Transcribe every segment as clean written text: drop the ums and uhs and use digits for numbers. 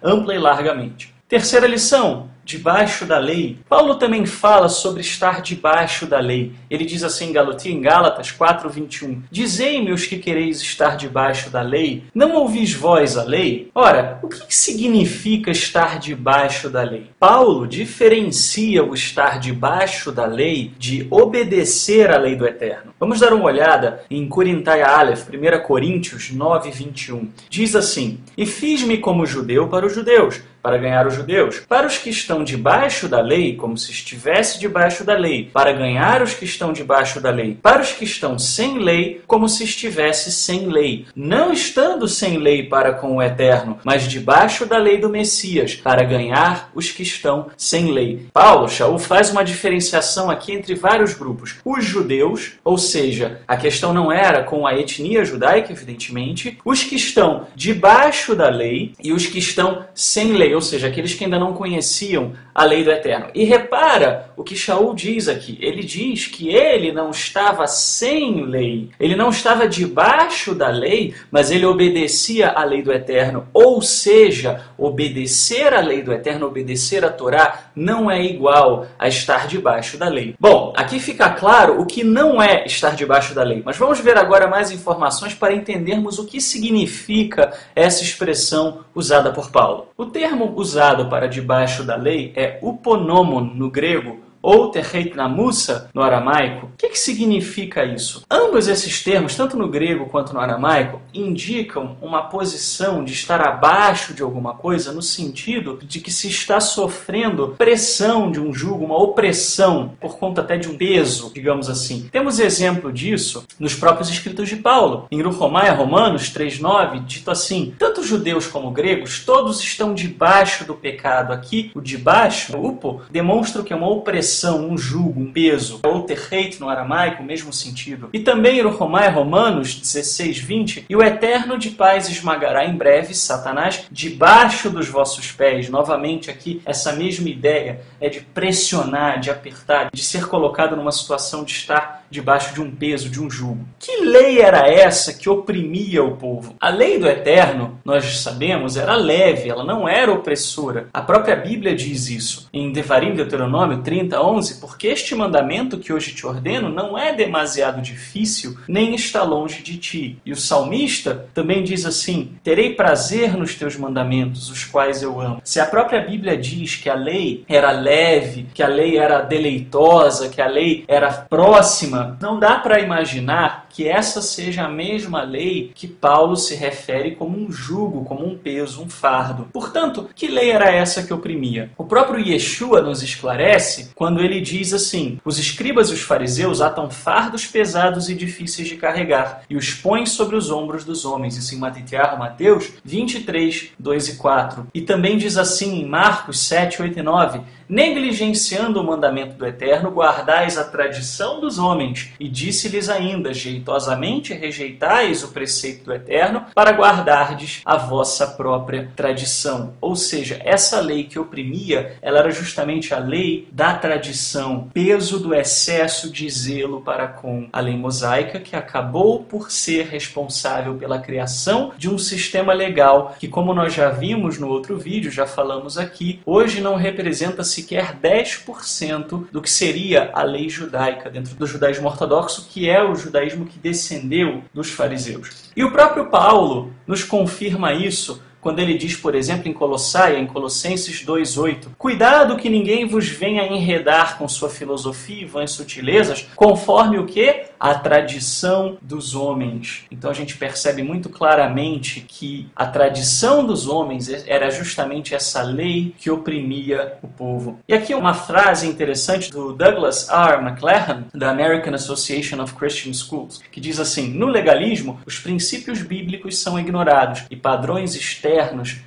ampla e largamente. Terceira lição, debaixo da lei. Paulo também fala sobre estar debaixo da lei. Ele diz assim em Gálatas 4:21, dizei-me os que quereis estar debaixo da lei, não ouvis vós a lei? Ora, o que significa estar debaixo da lei? Paulo diferencia o estar debaixo da lei de obedecer à lei do Eterno. Vamos dar uma olhada em Korintai Aleph, 1 Coríntios 9:21. Diz assim, e fiz-me como judeu para os judeus, para ganhar os judeus, para os que estão debaixo da lei, como se estivesse debaixo da lei, para ganhar os que estão debaixo da lei, para os que estão sem lei, como se estivesse sem lei, não estando sem lei para com o Eterno, mas debaixo da lei do Messias, para ganhar os que estão sem lei. Paulo, Shaul, faz uma diferenciação aqui entre vários grupos. Os judeus, ou seja, a questão não era com a etnia judaica, evidentemente, os que estão debaixo da lei e os que estão sem lei, ou seja, aqueles que ainda não conheciam a lei do Eterno. E repara o que Shaul diz aqui. Ele diz que ele não estava sem lei. Ele não estava debaixo da lei, mas ele obedecia à lei do Eterno. Ou seja, obedecer à lei do Eterno, obedecer à Torá, não é igual a estar debaixo da lei. Bom, aqui fica claro o que não é estar debaixo da lei. Mas vamos ver agora mais informações para entendermos o que significa essa expressão usada por Paulo. O termo usado para debaixo da lei é uponomon no grego, ou terreit namusa no aramaico. O que significa isso? Ambos esses termos, tanto no grego quanto no aramaico, indicam uma posição de estar abaixo de alguma coisa, no sentido de que se está sofrendo pressão de um jugo, uma opressão, por conta até de um peso, digamos assim. Temos exemplo disso nos próprios escritos de Paulo. Em Romanos 3:9, dito assim, tanto judeus como gregos, todos estão debaixo do pecado. Aqui, o debaixo, o upo, demonstra que é uma opressão, um jugo, um peso, ou terreit no aramaico, o mesmo sentido. E também em Romanos 16:20, e o Eterno de paz esmagará em breve Satanás debaixo dos vossos pés. Novamente aqui, essa mesma ideia é de pressionar, de apertar, de ser colocado numa situação de estar debaixo de um peso, de um jugo. Que lei era essa que oprimia o povo? A lei do Eterno, nós sabemos, era leve, ela não era opressora. A própria Bíblia diz isso. Em Devarim, Deuteronômio 30:11, porque este mandamento que hoje te ordeno não é demasiado difícil, nem está longe de ti. E o salmista também diz assim, terei prazer nos teus mandamentos, os quais eu amo. Se a própria Bíblia diz que a lei era leve, que a lei era deleitosa, que a lei era próxima, não dá para imaginar que essa seja a mesma lei que Paulo se refere como um jugo, como um peso, um fardo. Portanto, que lei era essa que oprimia? O próprio Yeshua nos esclarece quando ele diz assim, os escribas e os fariseus atam fardos pesados e difíceis de carregar e os põem sobre os ombros dos homens. Isso em Mateus 23:2-4. E também diz assim em Marcos 7:8-9, negligenciando o mandamento do Eterno, guardais a tradição dos homens. E disse-lhes ainda, jeitosamente rejeitais o preceito do Eterno, para guardardes a vossa própria tradição. Ou seja, essa lei que oprimia, ela era justamente a lei da tradição, peso do excesso de zelo para com a lei mosaica, que acabou por ser responsável pela criação de um sistema legal, que, como nós já vimos no outro vídeo, já falamos aqui, hoje não representa sequer 10% do que seria a lei judaica dentro do judaísmo ortodoxo, que é o judaísmo que descendeu dos fariseus. E o próprio Paulo nos confirma isso quando ele diz, por exemplo, em Colossenses 2:8, cuidado que ninguém vos venha enredar com sua filosofia e vãs sutilezas, conforme o quê? A tradição dos homens. Então a gente percebe muito claramente que a tradição dos homens era justamente essa lei que oprimia o povo. E aqui uma frase interessante do Douglas R. McLachlan, da American Association of Christian Schools, que diz assim, no legalismo, os princípios bíblicos são ignorados e padrões externos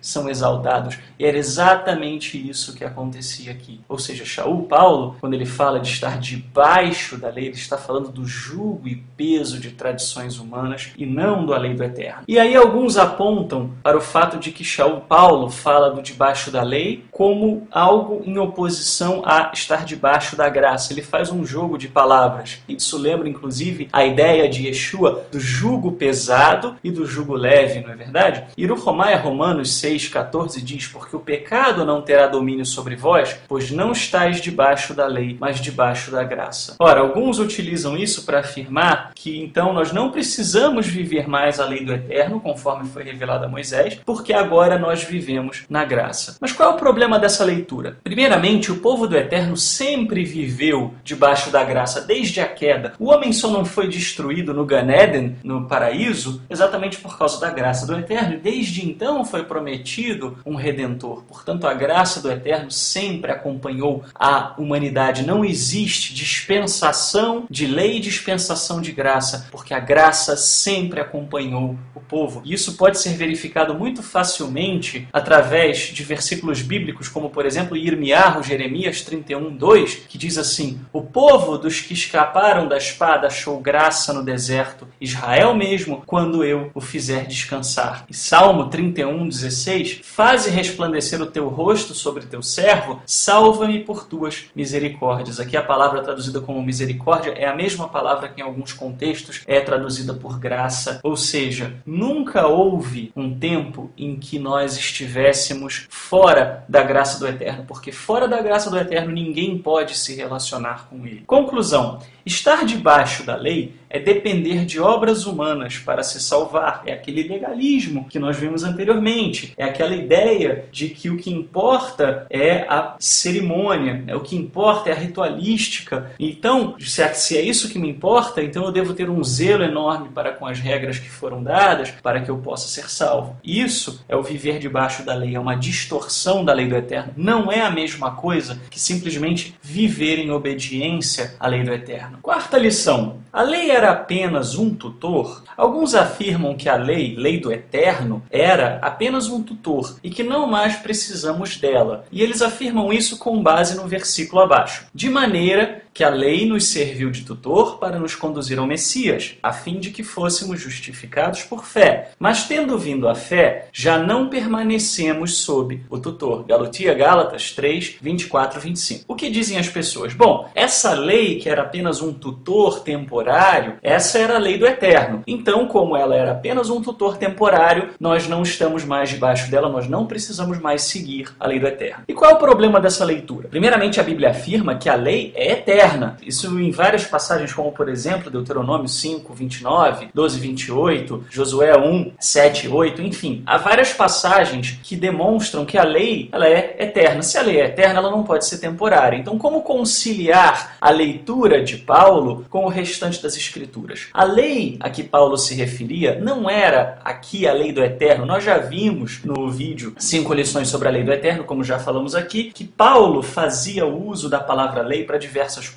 são exaltados. E era exatamente isso que acontecia aqui. Ou seja, Paulo, quando ele fala de estar debaixo da lei, ele está falando do jugo jugo e peso de tradições humanas e não da lei do Eterno. E aí alguns apontam para o fato de que Paulo fala do debaixo da lei como algo em oposição a estar debaixo da graça. Ele faz um jogo de palavras. Isso lembra, inclusive, a ideia de Yeshua do jugo pesado e do jugo leve, não é verdade? Iruhomai, Romanos 6,14 diz: porque o pecado não terá domínio sobre vós, pois não estáis debaixo da lei, mas debaixo da graça. Ora, alguns utilizam isso para afirmar que então nós não precisamos viver mais a lei do Eterno, conforme foi revelada a Moisés, porque agora nós vivemos na graça. Mas qual é o problema dessa leitura? Primeiramente, o povo do Eterno sempre viveu debaixo da graça, desde a queda. O homem só não foi destruído no Gan Eden, no paraíso, exatamente por causa da graça do Eterno, e desde então foi prometido um Redentor. Portanto, a graça do Eterno sempre acompanhou a humanidade. Não existe dispensação de lei e dispensação de graça, porque a graça sempre acompanhou o povo. E isso pode ser verificado muito facilmente através de versículos bíblicos, como por exemplo Irmiarro, Jeremias 31:2, que diz assim: o povo dos que escaparam da espada achou graça no deserto, Israel mesmo, quando eu o fizer descansar. E Salmo 31:16, faze resplandecer o teu rosto sobre teu servo, salva-me por tuas misericórdias. Aqui a palavra traduzida como misericórdia é a mesma palavra que em alguns contextos é traduzida por graça, ou seja, nunca houve um tempo em que nós estivéssemos fora da graça do Eterno, porque fora da graça do Eterno ninguém pode se relacionar com Ele. Conclusão: estar debaixo da lei é depender de obras humanas para se salvar. É aquele legalismo que nós vimos anteriormente. É aquela ideia de que o que importa é a cerimônia, o que importa é a ritualística. Então, se é isso que me importa, então eu devo ter um zelo enorme para com as regras que foram dadas para que eu possa ser salvo. Isso é o viver debaixo da lei, é uma distorção da lei do Eterno. Não é a mesma coisa que simplesmente viver em obediência à lei do Eterno. Quarta lição: a lei era apenas um tutor? Alguns afirmam que a lei do Eterno, era apenas um tutor e que não mais precisamos dela. E eles afirmam isso com base no versículo abaixo. De maneira que a lei nos serviu de tutor para nos conduzir ao Messias, a fim de que fôssemos justificados por fé. Mas tendo vindo a fé, já não permanecemos sob o tutor. Gálatas 3, 24 e 25. O que dizem as pessoas? Bom, essa lei que era apenas um tutor temporário, essa era a lei do Eterno. Então, como ela era apenas um tutor temporário, nós não estamos mais debaixo dela, nós não precisamos mais seguir a lei do Eterno. E qual é o problema dessa leitura? Primeiramente, a Bíblia afirma que a lei é eterna. Isso em várias passagens, como por exemplo, Deuteronômio 5, 29, 12, 28, Josué 1, 7, 8, enfim. Há várias passagens que demonstram que a lei ela é eterna. Se a lei é eterna, ela não pode ser temporária. Então, como conciliar a leitura de Paulo com o restante das Escrituras? A lei a que Paulo se referia não era aqui a lei do Eterno. Nós já vimos no vídeo 5 lições sobre a lei do Eterno, como já falamos aqui, que Paulo fazia uso da palavra lei para diversas coisas.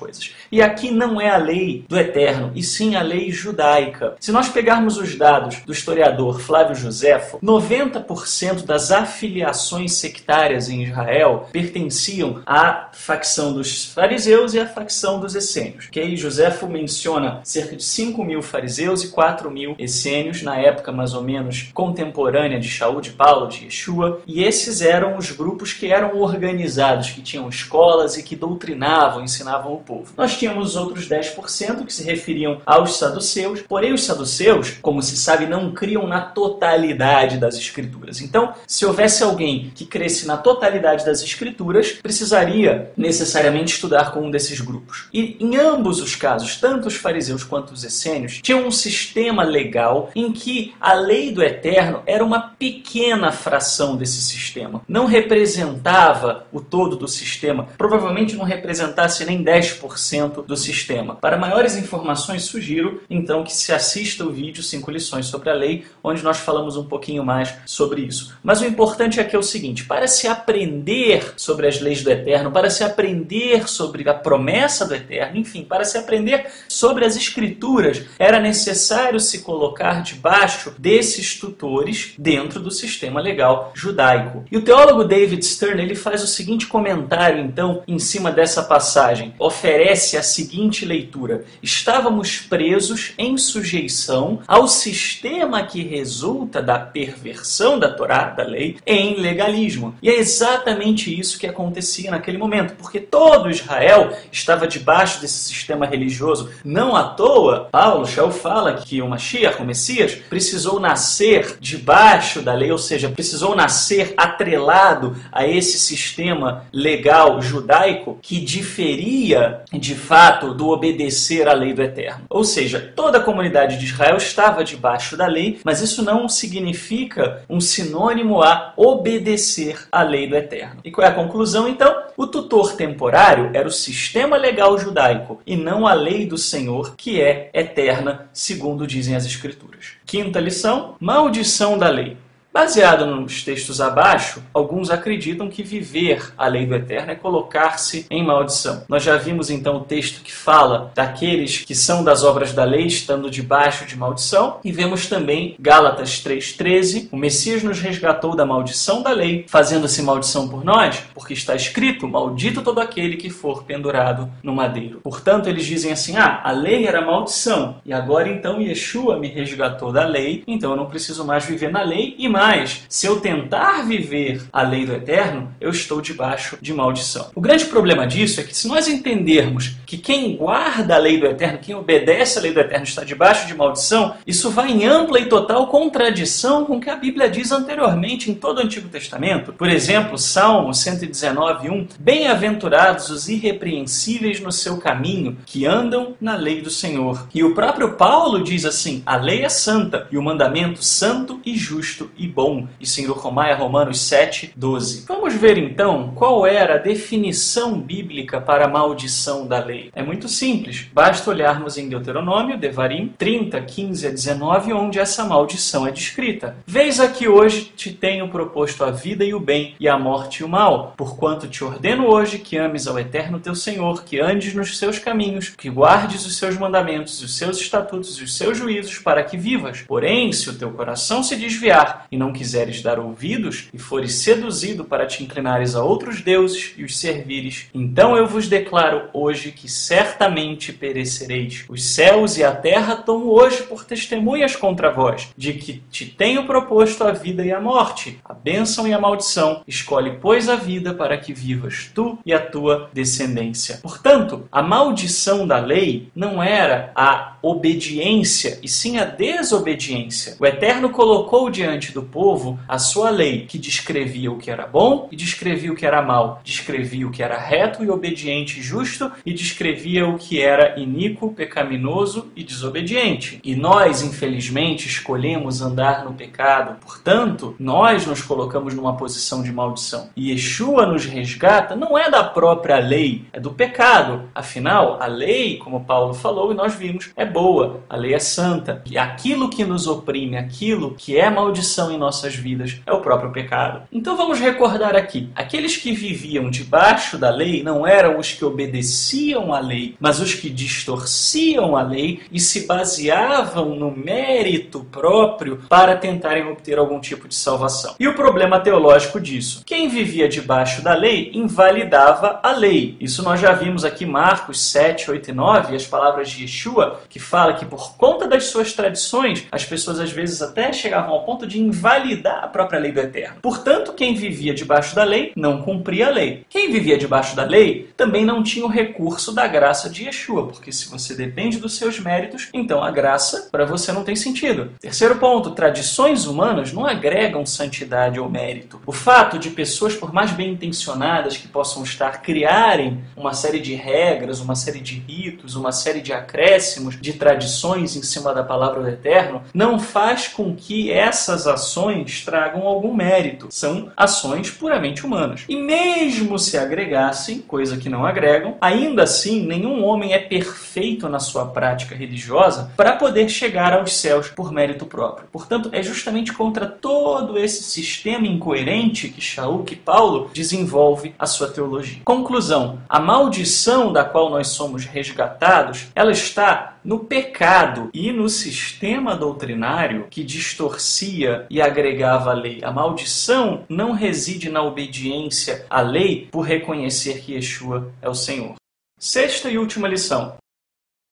E aqui não é a lei do Eterno, e sim a lei judaica. Se nós pegarmos os dados do historiador Flávio Josefo, 90% das afiliações sectárias em Israel pertenciam à facção dos fariseus e à facção dos essênios. Okay? Josefo menciona cerca de 5.000 fariseus e 4.000 essênios, na época mais ou menos contemporânea de Shaul, de Paulo, de Yeshua, e esses eram os grupos que eram organizados, que tinham escolas e que doutrinavam, ensinavam o povo. Nós tínhamos os outros 10% que se referiam aos saduceus, porém os saduceus, como se sabe, não criam na totalidade das Escrituras. Então, se houvesse alguém que cresce na totalidade das Escrituras, precisaria necessariamente estudar com um desses grupos. E em ambos os casos, tanto os fariseus quanto os essênios, tinham um sistema legal em que a lei do Eterno era uma pequena fração desse sistema. Não representava o todo do sistema, provavelmente não representasse nem 10% do sistema. Para maiores informações, sugiro então que se assista o vídeo 5 lições sobre a lei, onde nós falamos um pouquinho mais sobre isso. Mas o importante aqui é o seguinte: para se aprender sobre as leis do Eterno, para se aprender sobre a promessa do Eterno, enfim, para se aprender sobre sobre as Escrituras, era necessário se colocar debaixo desses tutores dentro do sistema legal judaico. E o teólogo David Stern ele faz o seguinte comentário, então, em cima dessa passagem. Oferece a seguinte leitura: estávamos presos em sujeição ao sistema que resulta da perversão da Torá, da lei, em legalismo. E é exatamente isso que acontecia naquele momento, porque todo Israel estava debaixo desse sistema religioso. Não à toa, Paulo Shaul fala que o Mashiach, o Messias, precisou nascer debaixo da lei, ou seja, precisou nascer atrelado a esse sistema legal judaico que diferia, de fato, do obedecer à lei do Eterno. Ou seja, toda a comunidade de Israel estava debaixo da lei, mas isso não significa um sinônimo a obedecer à lei do Eterno. E qual é a conclusão, então? O tutor temporário era o sistema legal judaico e não a lei do Senhor, que é eterna, segundo dizem as Escrituras. Quinta lição: maldição da lei. Baseado nos textos abaixo, alguns acreditam que viver a lei do Eterno é colocar-se em maldição. Nós já vimos então o texto que fala daqueles que são das obras da lei estando debaixo de maldição, e vemos também Gálatas 3,13, o Messias nos resgatou da maldição da lei, fazendo-se maldição por nós, porque está escrito: maldito todo aquele que for pendurado no madeiro. Portanto, eles dizem assim: a lei era maldição, e agora então Yeshua me resgatou da lei, então eu não preciso mais viver na lei, e mais, se eu tentar viver a lei do Eterno, eu estou debaixo de maldição. O grande problema disso é que se nós entendermos que quem guarda a lei do Eterno, quem obedece a lei do Eterno está debaixo de maldição, isso vai em ampla e total contradição com o que a Bíblia diz anteriormente em todo o Antigo Testamento. Por exemplo, Salmo 119:1, bem-aventurados os irrepreensíveis no seu caminho, que andam na lei do Senhor. E o próprio Paulo diz assim: a lei é santa, e o mandamento santo e justo e bom. Isso em Romanos 7:12. Vamos ver então qual era a definição bíblica para a maldição da lei. É muito simples, basta olharmos em Deuteronômio, Devarim 30:15-19, onde essa maldição é descrita. Vês aqui hoje te tenho proposto a vida e o bem, e a morte e o mal, porquanto te ordeno hoje que ames ao Eterno teu Senhor, que andes nos seus caminhos, que guardes os seus mandamentos, os seus estatutos e os seus juízos, para que vivas. Porém, se o teu coração se desviar e não quiseres dar ouvidos, e fores seduzido para te inclinares a outros deuses e os servires, então eu vos declaro hoje que certamente perecereis. Os céus e a terra tomo hoje por testemunhas contra vós, de que te tenho proposto a vida e a morte, a bênção e a maldição. Escolhe, pois, a vida para que vivas tu e a tua descendência. Portanto, a maldição da lei não era a obediência, e sim a desobediência. O Eterno colocou diante do povo a sua lei, que descrevia o que era bom e descrevia o que era mal, descrevia o que era reto e obediente e justo, e descrevia o que era iníquo, pecaminoso e desobediente. E nós, infelizmente, escolhemos andar no pecado. Portanto, nós nos colocamos numa posição de maldição. E Yeshua nos resgata não é da própria lei, é do pecado. Afinal, a lei, como Paulo falou e nós vimos, é boa, a lei é santa. E aquilo que nos oprime, aquilo que é maldição em nossas vidas, é o próprio pecado. Então vamos recordar aqui, aqueles que viviam debaixo da lei não eram os que obedeciam à lei, mas os que distorciam a lei e se baseavam no mérito próprio para tentarem obter algum tipo de salvação. E o problema teológico disso: quem vivia debaixo da lei invalidava a lei. Isso nós já vimos aqui Marcos 7, 8 e 9, e as palavras de Yeshua, que fala que por conta das suas tradições, as pessoas às vezes até chegavam ao ponto de invalidar a própria lei do Eterno. Portanto, quem vivia debaixo da lei não cumpria a lei. Quem vivia debaixo da lei também não tinha o recurso da graça de Yeshua, porque se você depende dos seus méritos, então a graça para você não tem sentido. Terceiro ponto: tradições humanas não agregam santidade ou mérito. O fato de pessoas, por mais bem intencionadas que possam estar, criarem uma série de regras, uma série de ritos, uma série de acréscimos, de tradições em cima da palavra do Eterno não faz com que essas ações tragam algum mérito. São ações puramente humanas. E mesmo se agregassem, coisa que não agregam, ainda assim nenhum homem é perfeito na sua prática religiosa para poder chegar aos céus por mérito próprio. Portanto, é justamente contra todo esse sistema incoerente que Shaul, que Paulo desenvolve a sua teologia. Conclusão: a maldição da qual nós somos resgatados, ela está no pecado e no sistema doutrinário que distorcia e agregava a lei. A maldição não reside na obediência à lei por reconhecer que Yeshua é o Senhor. Sexta e última lição.